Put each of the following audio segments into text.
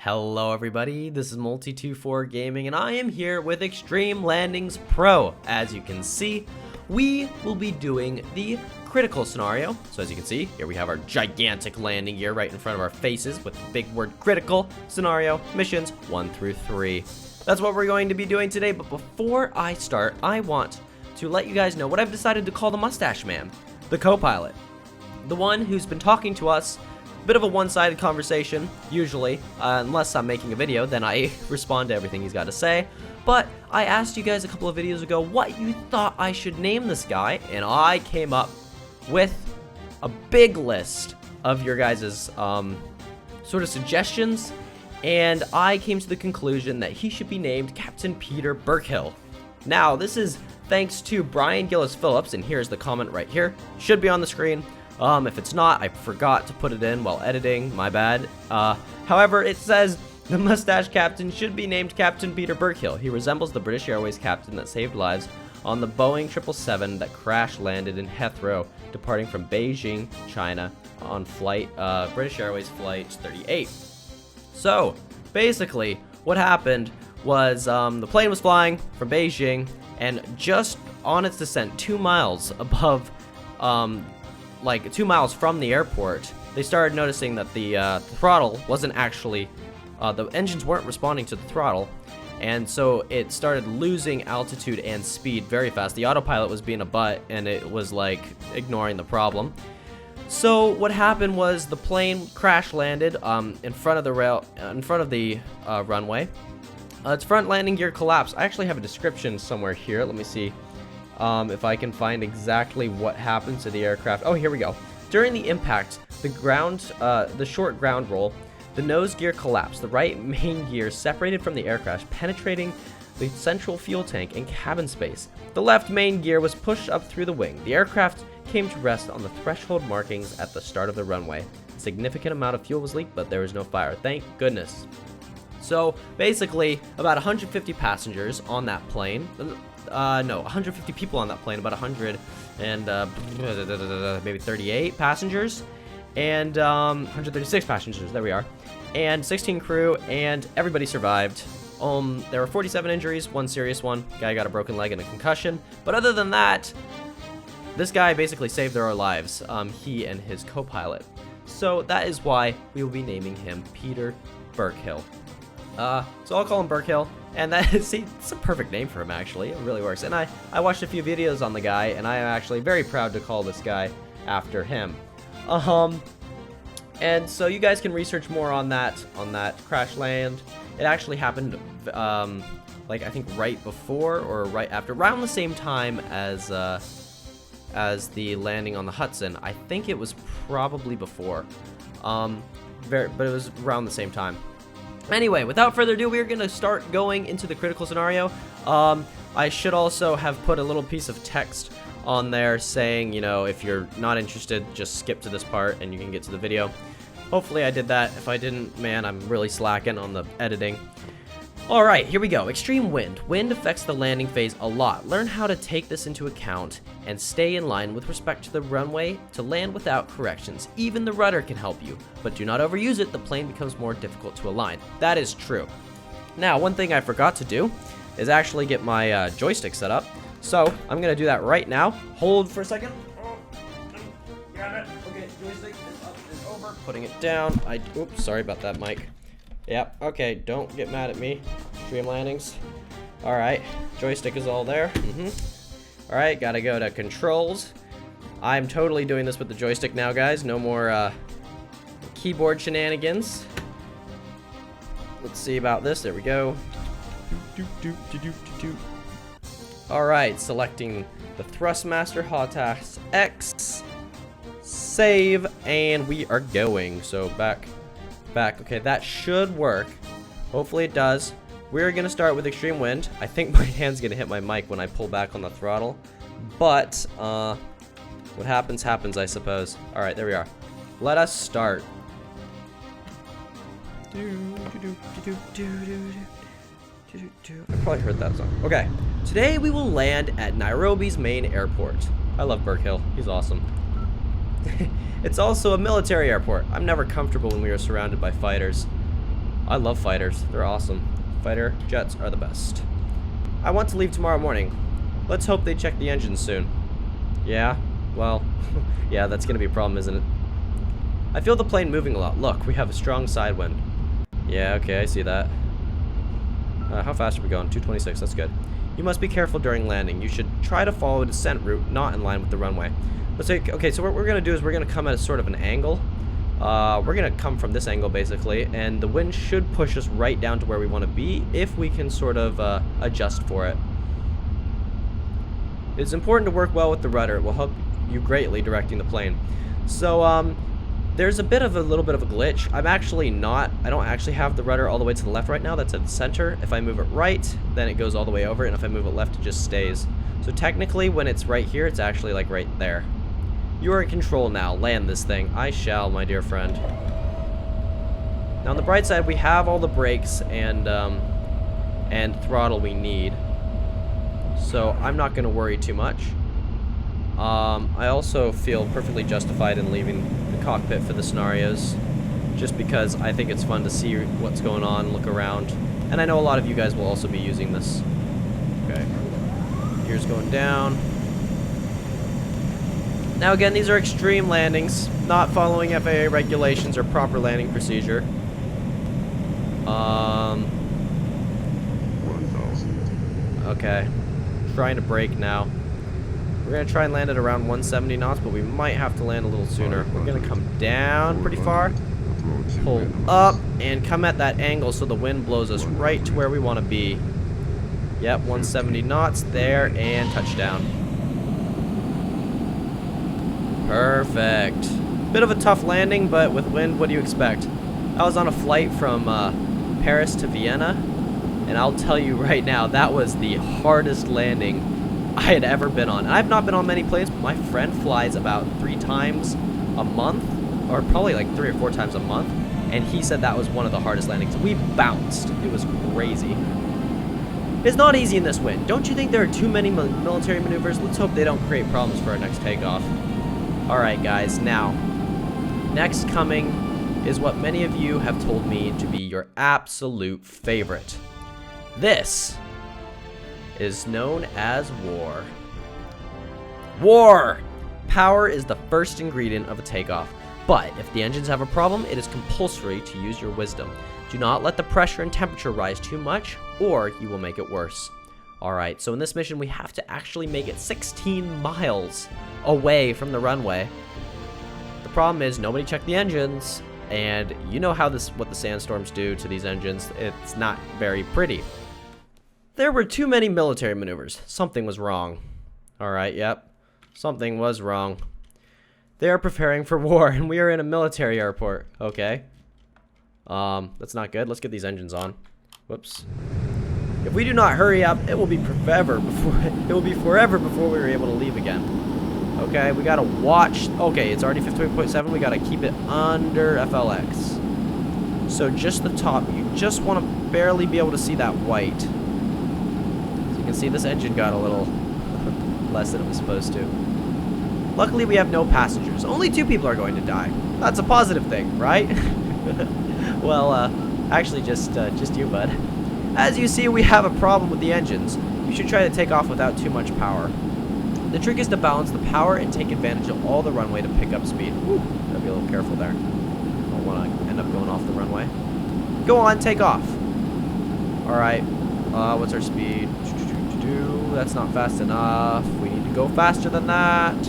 Hello everybody, this is Multi24 Gaming and I am here with Extreme Landings Pro. As you can see, we will be doing the critical scenario. So as you can see, here we have our gigantic landing gear right in front of our faces with the big word critical scenario missions 1 through 3. That's what we're going to be doing today, but before I start, I want to let you guys know what I've decided to call the Mustache Man, the co-pilot. The one who's been talking to us. Bit of a one-sided conversation, usually, unless I'm making a video, then I respond to everything he's got to say. But I asked you guys a couple of videos ago what you thought I should name this guy, and I came up with a big list of your guys' sort of suggestions, and I came to the conclusion that he should be named Captain Peter Burkhill. Now, this is thanks to Brian Gillis Phillips, and here's the comment right here. Should be on the screen. If it's not, I forgot to put it in while editing, my bad. However, it says, the mustache captain should be named Captain Peter Burkhill. He resembles the British Airways captain that saved lives on the Boeing 777 that crash-landed in Heathrow, departing from Beijing, China, on British Airways Flight 38. So, basically, what happened was, the plane was flying from Beijing, and just on its descent, 2 miles above, like 2 miles from the airport, they started noticing that the throttle wasn't actually, the engines weren't responding to the throttle, and so it started losing altitude and speed very fast. The autopilot was being a butt, and it was like ignoring the problem. So what happened was the plane crash landed in front of the runway. Its front landing gear collapsed. I actually have a description somewhere here. Let me see. If I can find exactly what happened to the aircraft. Oh, here we go. During the impact, the short ground roll, the nose gear collapsed. The right main gear separated from the aircraft, penetrating the central fuel tank and cabin space. The left main gear was pushed up through the wing. The aircraft came to rest on the threshold markings at the start of the runway. A significant amount of fuel was leaked, but there was no fire. Thank goodness. So, basically, about 150 passengers on that plane. No, 150 people on that plane, about 100 and maybe 38 passengers, and 136 passengers, there we are, and 16 crew, and everybody survived. There were 47 injuries, one serious one, guy got a broken leg and a concussion, but other than that, this guy basically saved their lives, he and his co-pilot. So that is why we will be naming him Peter Burkhill. So I'll call him Burkhill, and see, it's a perfect name for him, actually. It really works. And I watched a few videos on the guy, and I am actually very proud to call this guy after him. And so you guys can research more on that crash land. It actually happened, like I think right before or right after, around the same time as the landing on the Hudson. I think it was probably before, but it was around the same time. Anyway, without further ado, we're going to start going into the critical scenario. I should also have put a little piece of text on there saying, you know, if you're not interested, just skip to this part and you can get to the video. Hopefully I did that. If I didn't, man, I'm really slacking on the editing. Alright, here we go. Extreme wind. Wind affects the landing phase a lot. Learn how to take this into account and stay in line with respect to the runway to land without corrections. Even the rudder can help you, but do not overuse it. The plane becomes more difficult to align. That is true. Now, one thing I forgot to do is actually get my joystick set up. So, I'm going to do that right now. Hold for a second. Oh, got it. Okay, joystick is up and over. Putting it down. Oops, sorry about that, Mike. Yep, okay, don't get mad at me. Extreme landings. Alright, joystick is all there. Alright, gotta go to controls. I'm totally doing this with the joystick now, guys. No more keyboard shenanigans. Let's see about this. There we go. Alright, selecting the Thrustmaster, Hotax X. Save, and we are going. So back. Okay, that should work. Hopefully it does. We're gonna start with extreme wind. I think my hand's gonna hit my mic when I pull back on the throttle, but what happens happens, I suppose. All right, there we are. Let us start. I probably heard that song. Okay, today we will land at Nairobi's main airport. I love Burkhill. He's awesome. It's also a military airport. I'm never comfortable when we are surrounded by fighters. I love fighters. They're awesome. Fighter jets are the best. I want to leave tomorrow morning. Let's hope they check the engines soon. Yeah? Well, yeah, that's gonna be a problem, isn't it? I feel the plane moving a lot. Look, we have a strong side wind. Yeah, okay, I see that. How fast are we going? 226, that's good. You must be careful during landing. You should try to follow a descent route not in line with the runway. Let's say, okay, so what we're gonna do is we're gonna come at a sort of an angle. We're gonna come from this angle basically, and the wind should push us right down to where we want to be if we can sort of adjust for it. It's important to work well with the rudder. It will help you greatly directing the plane. So there's a little bit of a glitch. I don't actually have the rudder all the way to the left right now. That's at the center. If I move it right, then it goes all the way over, and if I move it left, it just stays. So technically, when it's right here, it's actually like right there. You are in control now. Land this thing. I shall, my dear friend. Now on the bright side, we have all the brakes and throttle we need. So I'm not going to worry too much. I also feel perfectly justified in leaving the cockpit for the scenarios, just because I think it's fun to see what's going on, look around, and I know a lot of you guys will also be using this. Okay, gears going down. Now again, these are extreme landings, not following FAA regulations or proper landing procedure. 1,000. Okay, trying to brake now. We're going to try and land at around 170 knots, but we might have to land a little sooner. We're going to come down pretty far, pull up, and come at that angle so the wind blows us right to where we want to be. Yep, 170 knots there, and touchdown. Perfect. Bit of a tough landing, but with wind, what do you expect? I was on a flight from Paris to Vienna, and I'll tell you right now, that was the hardest landing I had ever been on. And I've not been on many planes, but my friend flies about 3 times a month, or probably like 3 or 4 times a month, and he said that was one of the hardest landings. We bounced. It was crazy. It's not easy in this wind. Don't you think there are too many military maneuvers? Let's hope they don't create problems for our next takeoff. Alright guys, now, next coming is what many of you have told me to be your absolute favorite. This is known as war. War! Power is the first ingredient of a takeoff, but if the engines have a problem, it is compulsory to use your wisdom. Do not let the pressure and temperature rise too much, or you will make it worse. Alright, so in this mission, we have to actually make it 16 miles away from the runway. The problem is nobody checked the engines, and you know how what the sandstorms do to these engines. It's not very pretty. There were too many military maneuvers. Something was wrong. Alright, yep. Something was wrong. They are preparing for war, and we are in a military airport. Okay. That's not good. Let's get these engines on. Whoops. If we do not hurry up, it will be forever before we are able to leave again. Okay, we gotta watch. Okay, it's already 58.7. We gotta keep it under FLX. So just the top. You just want to barely be able to see that white. So you can see this engine got a little less than it was supposed to. Luckily, we have no passengers. Only 2 people are going to die. That's a positive thing, right? Well, actually, just you, bud. As you see, we have a problem with the engines. You should try to take off without too much power. The trick is to balance the power and take advantage of all the runway to pick up speed. Woo, gotta be a little careful there. Don't want to end up going off the runway. Go on, take off. Alright, what's our speed? That's not fast enough. We need to go faster than that.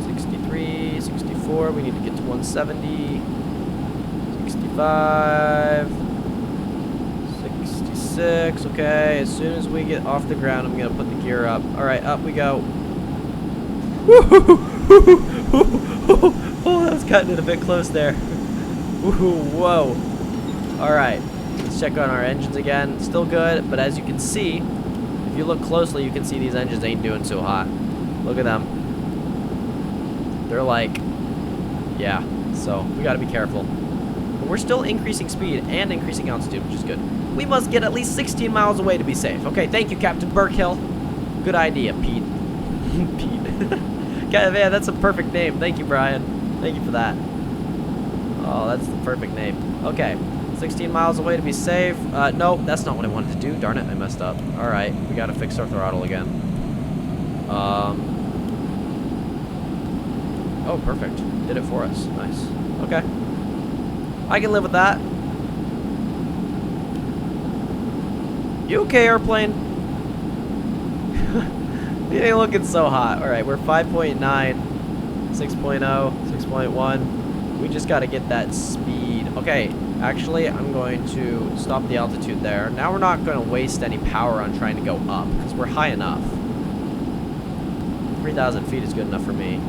63, 64, we need to get to 170. 65. 66, okay, as soon as we get off the ground, I'm gonna put the gear up. Alright, up we go. Oh, that was cutting it a bit close there. Whoa. Alright, let's check on our engines again. Still good, but as you can see, if you look closely, you can see these engines ain't doing so hot. Look at them. They're like, yeah, so we gotta be careful. But we're still increasing speed and increasing altitude, which is good. We must get at least 16 miles away to be safe. Okay, thank you, Captain Burkhill. Good idea, Pete. Pete. Yeah, that's a perfect name. Thank you, Brian. Thank you for that. Oh, that's the perfect name. Okay, 16 miles away to be safe. No, that's not what I wanted to do. Darn it, I messed up. All right, we gotta fix our throttle again. Oh, perfect. Did it for us. Nice. Okay. I can live with that. You okay, airplane? You ain't looking so hot. All right, we're 5.9, 6.0, 6.1. We just got to get that speed. Okay, actually, I'm going to stop the altitude there. Now we're not going to waste any power on trying to go up because we're high enough. 3,000 feet is good enough for me.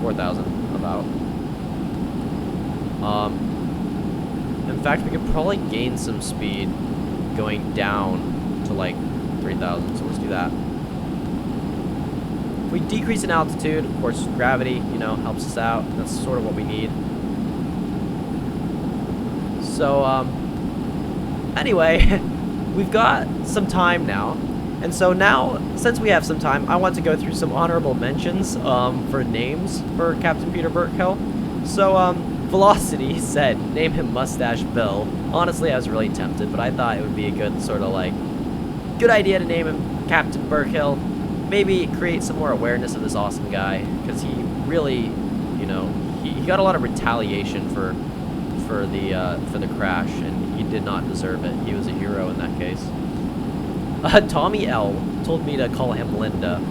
4,000, about. In fact, we could probably gain some speed going down to like 3,000, so let's do that. If we decrease in altitude, of course, gravity, you know, helps us out. That's sort of what we need. So, anyway, we've got some time now. And so now, since we have some time, I want to go through some honorable mentions for names for Captain Peter Burkhill. So, Velocity said, name him Mustache Bill. Honestly, I was really tempted, but I thought it would be a good sort of like, good idea to name him Captain Burkhill. Maybe create some more awareness of this awesome guy, because he really, you know, he got a lot of retaliation for the crash, and he did not deserve it. He was a hero in that case. Tommy L told me to call him Linda. Oh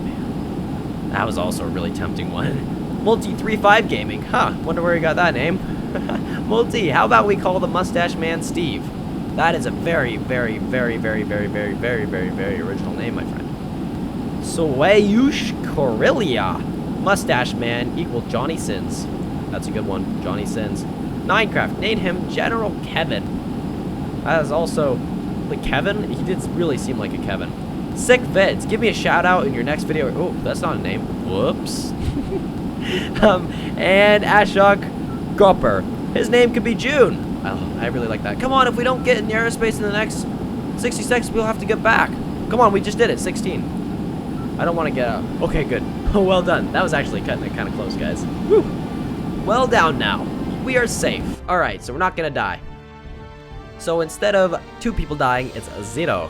man, that was also a really tempting one. Multi-35 Gaming, huh? Wonder where he got that name. Multi, how about we call the Mustache Man Steve? That is a very, very, very, very, very, very, very, very, very original name, my friend. Swayush Corellia, Mustache Man equal Johnny Sins. That's a good one, Johnny Sins. Minecraft, name him General Kevin. That is also the Kevin. He did really seem like a Kevin. Sick Vids, give me a shout out in your next video. Oh, that's not a name. Whoops. And Ashok Gopper. His name could be June. Oh, I really like that. Come on, if we don't get in the aerospace in the next 60 seconds, we'll have to get back. Come on, we just did it. 16. I don't want to get out. Okay, good. Oh, well done. That was actually cutting it kind of close, guys. Woo. Well down now. We are safe. All right, so we're not going to die. So instead of 2 people dying, it's 0.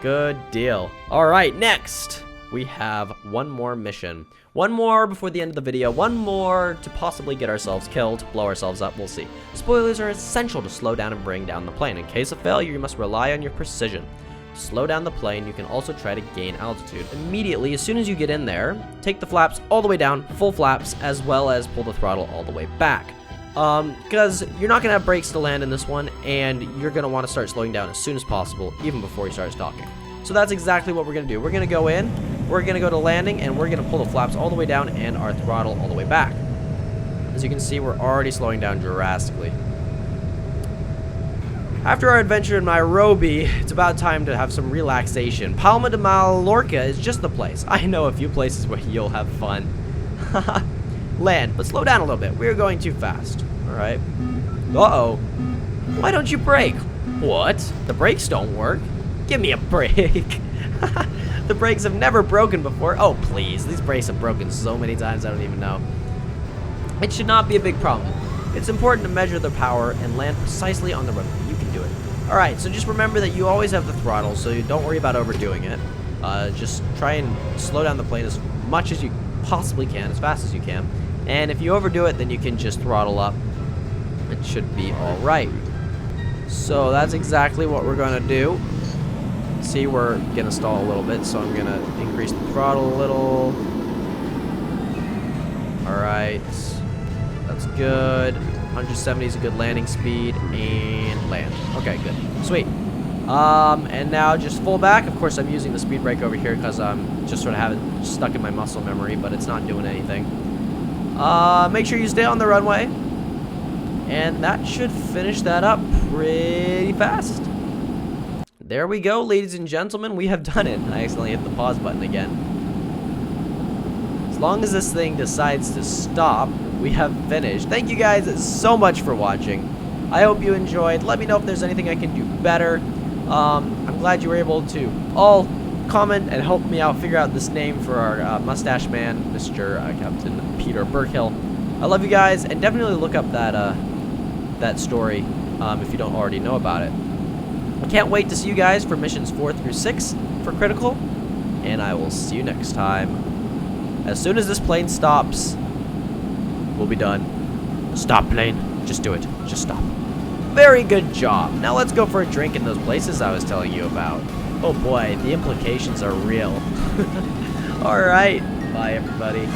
Good deal. All right, next. We have one more mission. One more before the end of the video. One more to possibly get ourselves killed, blow ourselves up, we'll see. Spoilers are essential to slow down and bring down the plane. In case of failure, you must rely on your precision. To slow down the plane, you can also try to gain altitude. Immediately, as soon as you get in there, take the flaps all the way down, full flaps, as well as pull the throttle all the way back. Because you're not going to have brakes to land in this one, and you're going to want to start slowing down as soon as possible, even before he starts talking. So that's exactly what we're going to do. We're going to go in, we're going to go to landing, and we're going to pull the flaps all the way down and our throttle all the way back. As you can see, we're already slowing down drastically. After our adventure in Nairobi, it's about time to have some relaxation. Palma de Mallorca is just the place. I know a few places where you'll have fun. Land, but slow down a little bit. We're going too fast. All right. Uh-oh. Why don't you brake? What? The brakes don't work? Give me a break. The brakes have never broken before. Oh, please. These brakes have broken so many times I don't even know. It should not be a big problem. It's important to measure the power and land precisely on the runway. You can do it. All right, so just remember that you always have the throttle, so you don't worry about overdoing it. Just try and slow down the plane as much as you possibly can, as fast as you can. And if you overdo it, then you can just throttle up. It should be all right. So that's exactly what we're going to do. See, we're going to stall a little bit, so I'm going to increase the throttle a little. All right. That's good. 170 is a good landing speed, and land. Okay, good. Sweet. And now just full back. Of course, I'm using the speed brake over here because I'm just sort of have it stuck in my muscle memory, but it's not doing anything. Make sure you stay on the runway. And that should finish that up pretty fast. There we go, ladies and gentlemen. We have done it. I accidentally hit the pause button again. As long as this thing decides to stop, we have finished. Thank you guys so much for watching. I hope you enjoyed. Let me know if there's anything I can do better. I'm glad you were able to all comment and help me out figure out this name for our mustache man, Mr. Captain Peter Burkhill. I love you guys, and definitely look up that story if you don't already know about it. I can't wait to see you guys for missions 4 through 6 for Critical, and I will see you next time. As soon as this plane stops, we'll be done. Stop, plane. Just do it. Just stop. Very good job. Now let's go for a drink in those places I was telling you about. Oh boy, the implications are real. Alright, bye everybody.